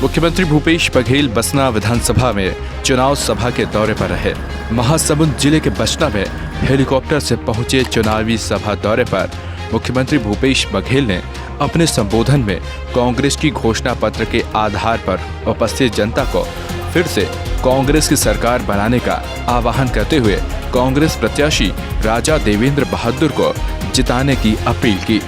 मुख्यमंत्री भूपेश बघेल बसना विधानसभा में चुनाव सभा के दौरे पर रहे। महासमुंद जिले के बसना में हेलीकॉप्टर से पहुंचे चुनावी सभा दौरे पर मुख्यमंत्री भूपेश बघेल ने अपने संबोधन में कांग्रेस की घोषणा पत्र के आधार पर उपस्थित जनता को फिर से कांग्रेस की सरकार बनाने का आह्वान करते हुए कांग्रेस प्रत्याशी राजा देवेंद्र बहादुर को जिताने की अपील की।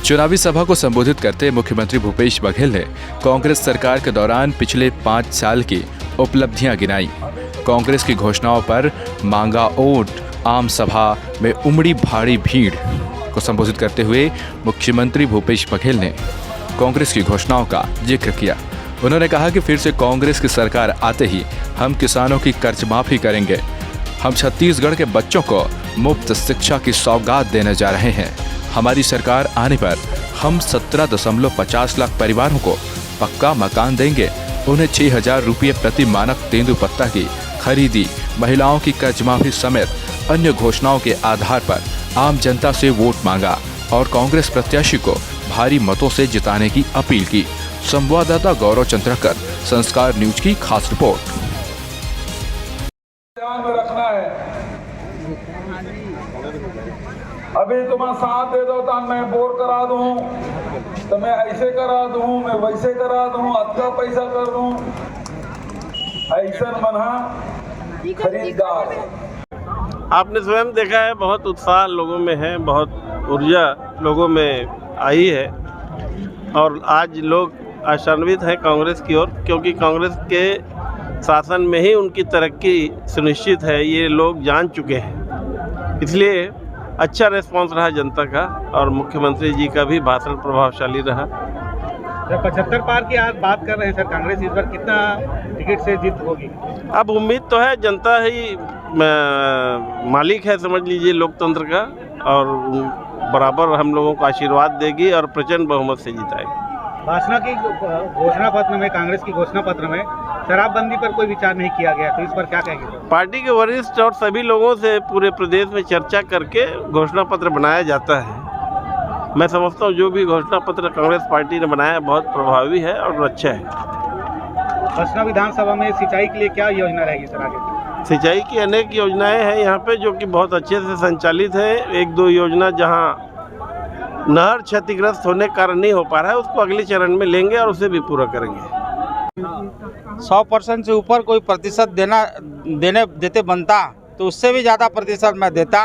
चुनावी सभा को संबोधित करते मुख्यमंत्री भूपेश बघेल ने कांग्रेस सरकार के दौरान पिछले 5 साल की उपलब्धियां गिनाई। कांग्रेस की घोषणाओं पर मांगा वोट आम सभा में उमड़ी भारी भीड़ को संबोधित करते हुए मुख्यमंत्री भूपेश बघेल ने कांग्रेस की घोषणाओं का जिक्र किया। उन्होंने कहा कि फिर से कांग्रेस की सरकार आते ही हम किसानों की कर्ज माफी करेंगे। हम छत्तीसगढ़ के बच्चों को मुफ्त शिक्षा की सौगात देने जा रहे हैं। हमारी सरकार आने पर हम 17.50 लाख परिवारों को पक्का मकान देंगे। उन्हें 6,000 रुपये प्रति मानक तेंदुपत्ता की खरीदी, महिलाओं की कर्ज माफी समेत अन्य घोषणाओं के आधार पर आम जनता से वोट मांगा और कांग्रेस प्रत्याशी को भारी मतों से जिताने की अपील की। संवाददाता गौरव चंद्रकर, संस्कार न्यूज की खास रिपोर्ट। ध्यान में रखना है, अभी तुम्हें साथ दे दो तो मैं बोर करा दूं, तो मैं ऐसे करा दूं, मैं वैसे करा दूं, अच्छा पैसा कर दूं, ऐसा मना खरीदार। आपने स्वयं देखा है, बहुत उत्साह लोगों में है, बहुत ऊर्जा लोगों में आई है और आज लोग आशान्वित हैं कांग्रेस की ओर, क्योंकि कांग्रेस के शासन में ही उनकी तरक्की सुनिश्चित है, ये लोग जान चुके हैं। इसलिए अच्छा रिस्पांस रहा जनता का और मुख्यमंत्री जी का भी भाषण प्रभावशाली रहा। 75 पार की आज बात कर रहे हैं सर, कांग्रेस इस बार कितना टिकट से जीत होगी? अब उम्मीद तो है, जनता ही मालिक है समझ लीजिए लोकतंत्र का, और बराबर हम लोगों को आशीर्वाद देगी और प्रचंड बहुमत से जिताएगी। भाषण की घोषणा पत्र में, कांग्रेस की घोषणा पत्र में शराबबंदी पर कोई विचार नहीं किया गया, तो इस पर क्या कहेंगे? पार्टी के वरिष्ठ और सभी लोगों से पूरे प्रदेश में चर्चा करके घोषणा पत्र बनाया जाता है। मैं समझता हूँ जो भी घोषणा पत्र कांग्रेस पार्टी ने बनाया बहुत प्रभावी है और अच्छा है। बसना विधानसभा में सिंचाई के लिए क्या योजना रहेगी सर आगे? सिंचाई की अनेक योजनाएं हैं यहाँ पे जो कि बहुत अच्छे से संचालित है। 1-2 योजना जहाँ नहर क्षतिग्रस्त होने के कारण नहीं हो पा रहा है, उसको अगले चरण में लेंगे और उसे भी पूरा करेंगे। 100% से ऊपर कोई प्रतिशत देते बनता तो उससे भी ज़्यादा प्रतिशत मैं देता।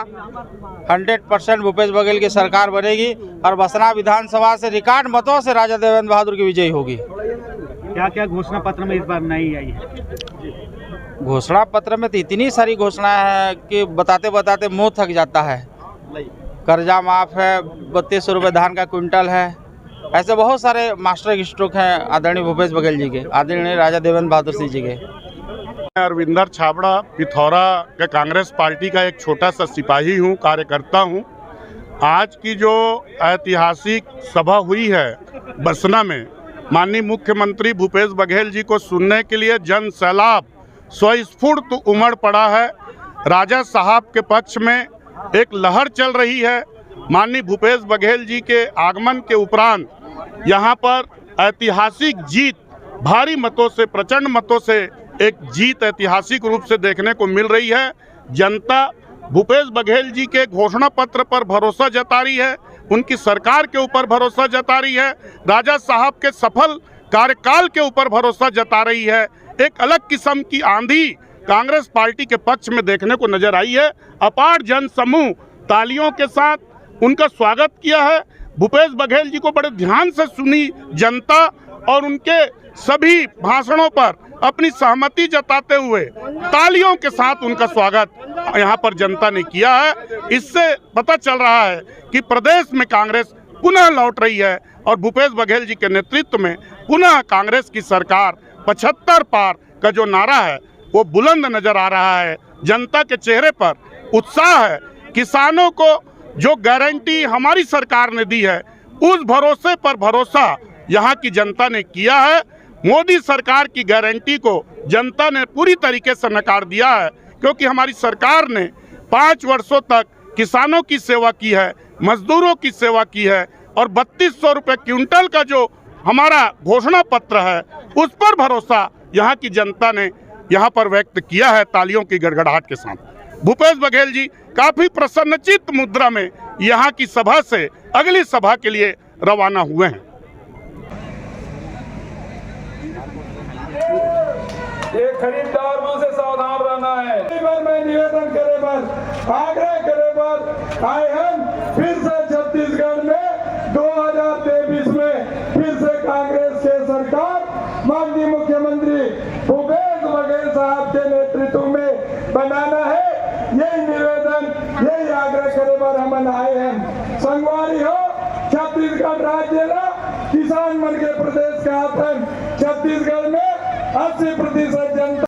100% भूपेश बघेल की सरकार बनेगी और बसना विधानसभा से रिकॉर्ड मतों से राजा देवेंद्र बहादुर की विजयी होगी। क्या क्या घोषणा पत्र में इस बार नई आई है? घोषणा पत्र में तो इतनी सारी घोषणाएं हैं कि बताते बताते मुंह थक जाता है। कर्जा माफ है, 3200 रुपये धान का क्विंटल है, ऐसे बहुत सारे मास्टर स्ट्रोक हैं आदरणीय भूपेश बघेल जी के, आदरणीय राजा देवेंद्र बहादुर सिंह जी के। अरविंदर छाबड़ा पिथौरा के कांग्रेस पार्टी का एक छोटा सा सिपाही हूँ, कार्यकर्ता हूँ। आज की जो ऐतिहासिक सभा हुई है बसना में, माननीय मुख्यमंत्री भूपेश बघेल जी को सुनने के लिए जन सैलाब स्वस्फूर्त उमड़ पड़ा है। राजा साहब के पक्ष में एक लहर चल रही है। माननीय भूपेश बघेल जी के आगमन के उपरांत यहाँ पर ऐतिहासिक जीत, भारी मतों से, प्रचंड मतों से एक जीत ऐतिहासिक रूप से देखने को मिल रही है। जनता भूपेश बघेल जी के घोषणा पत्र पर भरोसा जता रही है, उनकी सरकार के ऊपर भरोसा जता रही है, राजा साहब के सफल कार्यकाल के ऊपर भरोसा जता रही है। एक अलग किस्म की आंधी कांग्रेस पार्टी के पक्ष में देखने को नजर आई है। अपार जन समूह तालियों के साथ उनका स्वागत किया है। भूपेश बघेल जी को बड़े ध्यान से सुनी जनता और उनके सभी भाषणों पर अपनी सहमति जताते हुए तालियों के साथ उनका स्वागत यहाँ पर जनता ने किया है। इससे पता चल रहा है कि प्रदेश में कांग्रेस पुनः लौट रही है और भूपेश बघेल जी के नेतृत्व में पुनः कांग्रेस की सरकार 75 पार का जो नारा है वो बुलंद नजर आ रहा है। जनता के चेहरे पर उत्साह है। किसानों को जो गारंटी हमारी सरकार ने दी है, उस भरोसे पर भरोसा यहाँ की जनता ने किया है। मोदी सरकार की गारंटी को जनता ने पूरी तरीके से नकार दिया है, क्योंकि हमारी सरकार ने 5 वर्षों तक किसानों की सेवा की है, मजदूरों की सेवा की है और 3200 रुपये क्विंटल का जो हमारा घोषणा पत्र है उस पर भरोसा यहाँ की जनता ने यहाँ पर व्यक्त किया है तालियों की गड़गड़ाहट के साथ। भूपेश बघेल जी काफी प्रसन्नचित्त मुद्रा में यहाँ की सभा से अगली सभा के लिए रवाना हुए हैं। ये खरीदार से सावधान रहना है। मैं निवेदन करे पर आग्रह करे पर आए हम फिर से छत्तीसगढ़ में 2023 में फिर से कांग्रेस के सरकार माननीय मुख्यमंत्री भूपेश बघेल साहब के नेतृत्व में बनाना है। यही निवेदन यही आग्रह करे पर हम आए हैं। संगवारी हो छत्तीसगढ़ राज्य ना किसान मन के प्रदेश का छत्तीसगढ़ में 80% जनता